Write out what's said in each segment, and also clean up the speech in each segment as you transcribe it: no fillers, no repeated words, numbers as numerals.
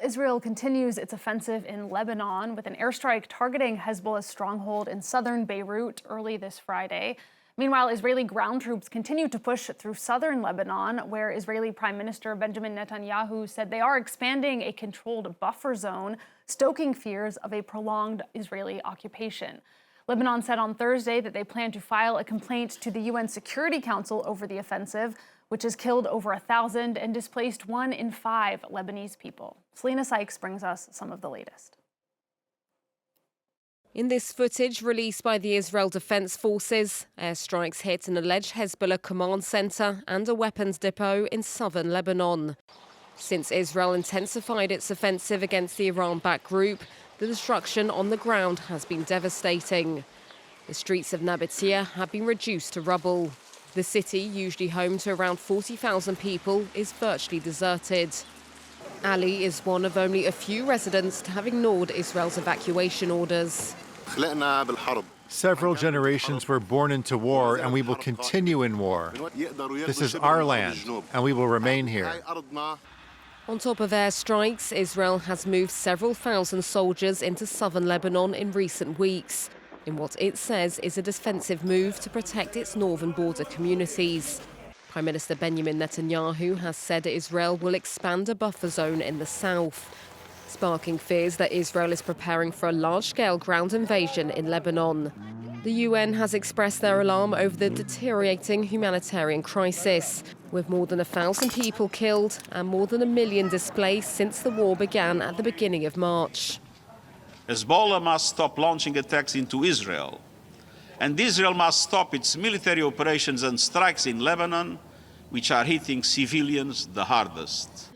Israel continues its offensive in Lebanon with an airstrike targeting Hezbollah's stronghold in southern Beirut early this Friday. Meanwhile, Israeli ground troops continue to push through southern Lebanon, where Israeli Prime Minister Benjamin Netanyahu said they are expanding a controlled buffer zone, stoking fears of a prolonged Israeli occupation. Lebanon said on Thursday that they plan to file a complaint to the UN Security Council over the offensive, which has killed over 1,000 and displaced 1 in 5 Lebanese people. Selena Sykes brings us some of the latest. In this footage released by the Israel Defense Forces, airstrikes hit an alleged Hezbollah command center and a weapons depot in southern Lebanon. Since Israel intensified its offensive against the Iran-backed group, the destruction on the ground has been devastating. The streets of Nabatea have been reduced to rubble. The city, usually home to around 40,000 people, is virtually deserted. Ali is one of only a few residents to have ignored Israel's evacuation orders. Several generations were born into war, and we will continue in war. This is our land, and we will remain here. On top of airstrikes, Israel has moved several thousand soldiers into southern Lebanon in recent weeks, in what it says is a defensive move to protect its northern border communities. Prime Minister Benjamin Netanyahu has said Israel will expand a buffer zone in the south, sparking fears that Israel is preparing for a large-scale ground invasion in Lebanon. The UN has expressed their alarm over the deteriorating humanitarian crisis, with more than 1,000 people killed and more than 1 million displaced since the war began at the beginning of March. Hezbollah must stop launching attacks into Israel, and Israel must stop its military operations and strikes in Lebanon, which are hitting civilians the hardest.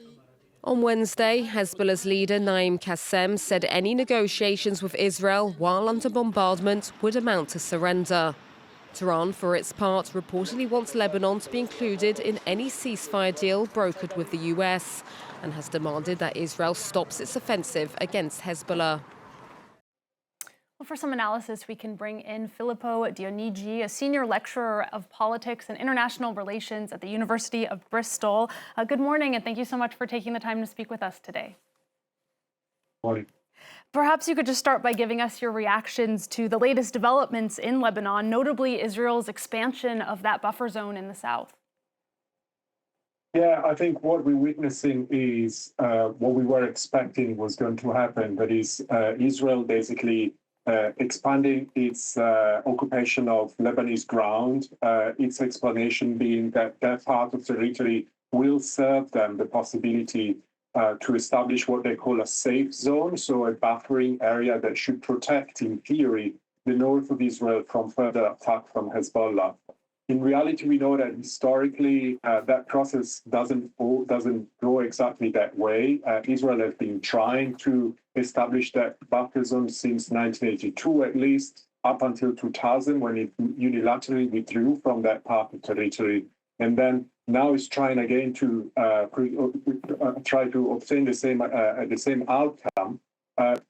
On Wednesday, Hezbollah's leader Naim Qassem said any negotiations with Israel while under bombardment would amount to surrender. Tehran, for its part, reportedly wants Lebanon to be included in any ceasefire deal brokered with the US and has demanded that Israel stops its offensive against Hezbollah. Well, for some analysis, we can bring in Filippo Dionigi, a senior lecturer of politics and international relations at the University of Bristol. Good morning, and thank you so much for taking the time to speak with us today. Morning. Perhaps you could just start by giving us your reactions to the latest developments in Lebanon, notably Israel's expansion of that buffer zone in the south. Yeah, I think what we're witnessing is what we were expecting was going to happen. That is, Israel basically expanding its occupation of Lebanese ground, its explanation being that that part of territory will serve them the possibility to establish what they call a safe zone, so a buffering area that should protect, in theory, the north of Israel from further attack from Hezbollah. In reality, we know that historically that process doesn't go exactly that way. Israel has been trying to establish that buffer zone since 1982, at least, up until 2000, when it unilaterally withdrew from that part of territory. And then now it's trying again to try to obtain the same outcome.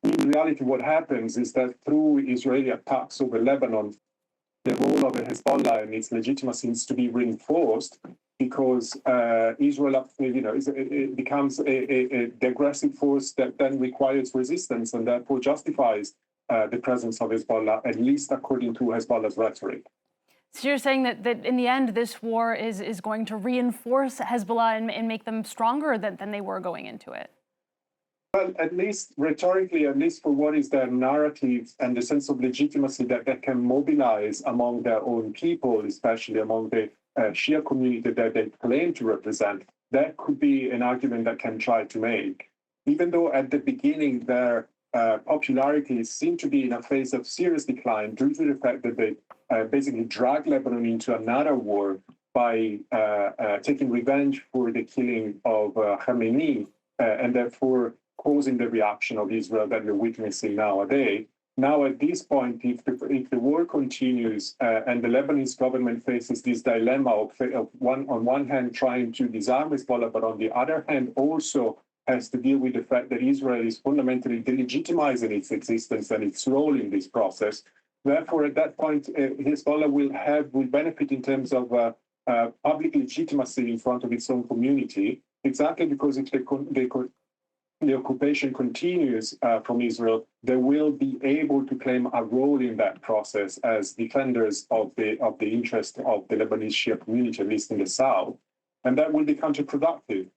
In reality, what happens is that through Israeli attacks over Lebanon, the role of Hezbollah and its legitimacy needs to be reinforced, because Israel, it becomes a aggressive force that then requires resistance and therefore justifies the presence of Hezbollah, at least according to Hezbollah's rhetoric. So you're saying that in the end, this war is going to reinforce Hezbollah and make them stronger than they were going into it? Well, at least rhetorically, at least for what is their narrative and the sense of legitimacy that they can mobilize among their own people, especially among the Shia community that they claim to represent, that could be an argument that can try to make. Even though at the beginning their popularity seemed to be in a phase of serious decline due to the fact that they basically dragged Lebanon into another war by taking revenge for the killing of Khamenei, and therefore causing the reaction of Israel that we're witnessing nowadays. Now, at this point, if the war continues and the Lebanese government faces this dilemma of on one hand trying to disarm Hezbollah, but on the other hand also has to deal with the fact that Israel is fundamentally delegitimizing its existence and its role in this process. Therefore, at that point, Hezbollah will benefit in terms of public legitimacy in front of its own community, exactly because if they could the occupation continues from Israel, they will be able to claim a role in that process as defenders of the interest of the Lebanese Shia community, at least in the south, and that will be counterproductive.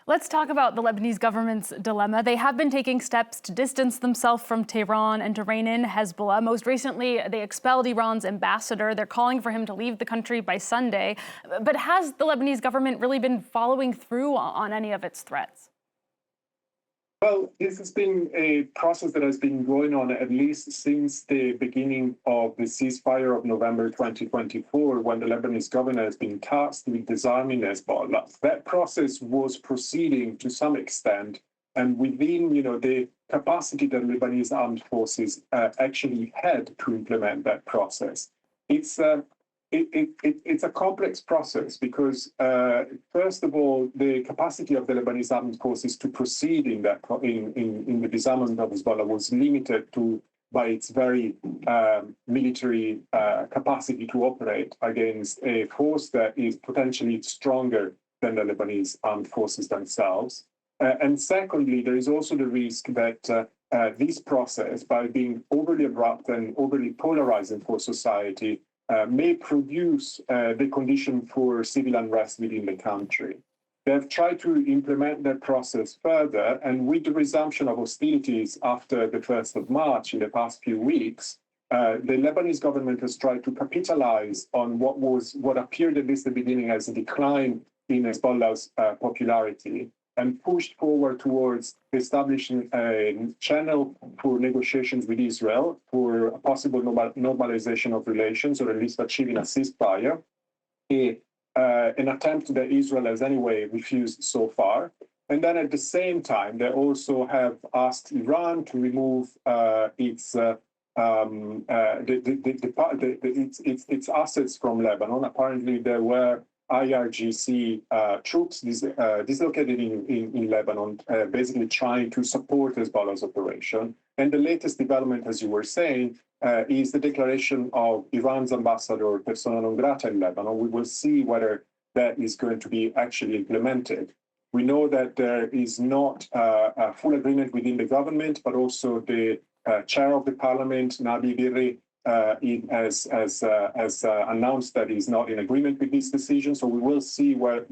Let's talk about the Lebanese government's dilemma. They have been taking steps to distance themselves from Tehran and to rein in Hezbollah. Most recently, they expelled Iran's ambassador. They're calling for him to leave the country by Sunday. But has the Lebanese government really been following through on any of its threats? Well, this has been a process that has been going on at least since the beginning of the ceasefire of November 2024, when the Lebanese government has been tasked with disarming Hezbollah. That process was proceeding to some extent, and within the capacity that Lebanese armed forces actually had to implement that process. It's a complex process because, first of all, the capacity of the Lebanese armed forces to proceed in the disarmament of Hezbollah was limited by its very military capacity to operate against a force that is potentially stronger than the Lebanese armed forces themselves. And secondly, there is also the risk that this process, by being overly abrupt and overly polarizing for society, may produce the condition for civil unrest within the country. They have tried to implement that process further, and with the resumption of hostilities after the 1st of March in the past few weeks, the Lebanese government has tried to capitalize on what appeared at least at the beginning as a decline in Hezbollah's popularity, and pushed forward towards establishing a channel for negotiations with Israel for a possible normalization of relations, or at least achieving a ceasefire, an attempt that Israel has anyway refused so far. And then at the same time, they also have asked Iran to remove its assets from Lebanon. Apparently, there were IRGC troops dislocated in Lebanon, basically trying to support Hezbollah's operation. And the latest development, as you were saying, is the declaration of Iran's ambassador, persona non grata in Lebanon. We will see whether that is going to be actually implemented. We know that there is not a full agreement within the government, but also the chair of the parliament, Nabi Birri, has announced that he's not in agreement with this decision. So we will see where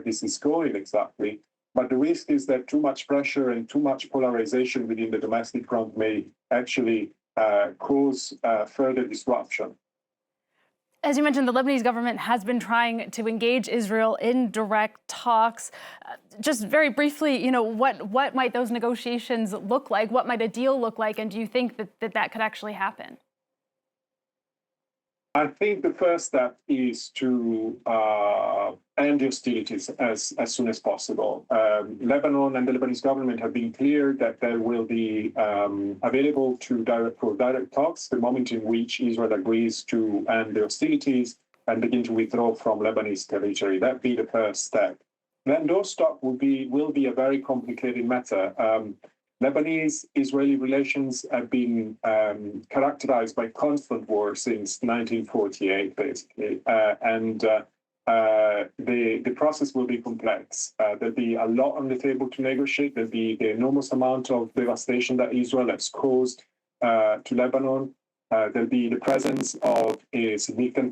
this is going exactly. But the risk is that too much pressure and too much polarization within the domestic front may actually cause further disruption. As you mentioned, the Lebanese government has been trying to engage Israel in direct talks. Just very briefly, what might those negotiations look like? What might a deal look like? And do you think that could actually happen? I think the first step is to end the hostilities as soon as possible. Lebanon and the Lebanese government have been clear that they will be available for direct talks the moment in which Israel agrees to end the hostilities and begin to withdraw from Lebanese territory. That would be the first step. Then those talks will be a very complicated matter. Lebanese-Israeli relations have been characterized by constant war since 1948, basically, and the process will be complex. There'll be a lot on the table to negotiate. There'll be the enormous amount of devastation that Israel has caused to Lebanon. There'll be the presence of a significant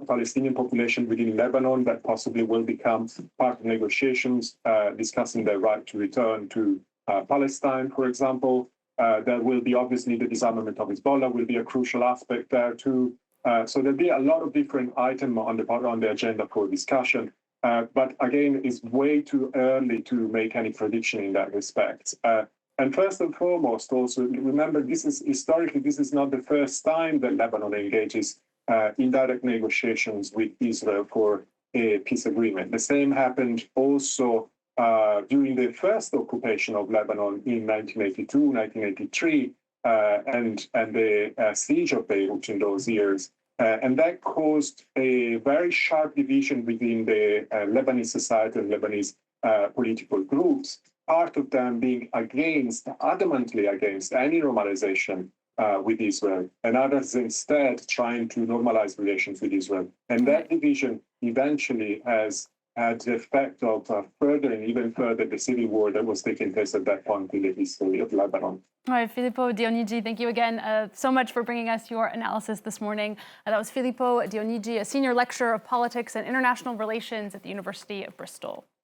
Palestinian population within Lebanon that possibly will become part of negotiations, discussing their right to return to Palestine, for example. There will be obviously the disarmament of Hezbollah will be a crucial aspect there too. So there'll be a lot of different items on the agenda for discussion. But again, it's way too early to make any prediction in that respect. And first and foremost, also remember, this is not the first time that Lebanon engages in direct negotiations with Israel for a peace agreement. The same happened also during the first occupation of Lebanon in 1982, 1983, and the siege of Beirut in those years. And that caused a very sharp division within the Lebanese society and Lebanese political groups, part of them being adamantly against any normalization with Israel, and others instead trying to normalize relations with Israel. And that division eventually has the effect of furthering even further the civil war that was taking place at that point in the history of Lebanon. All right, Filippo Dionigi, thank you again so much for bringing us your analysis this morning. That was Filippo Dionigi, a senior lecturer of politics and international relations at the University of Bristol.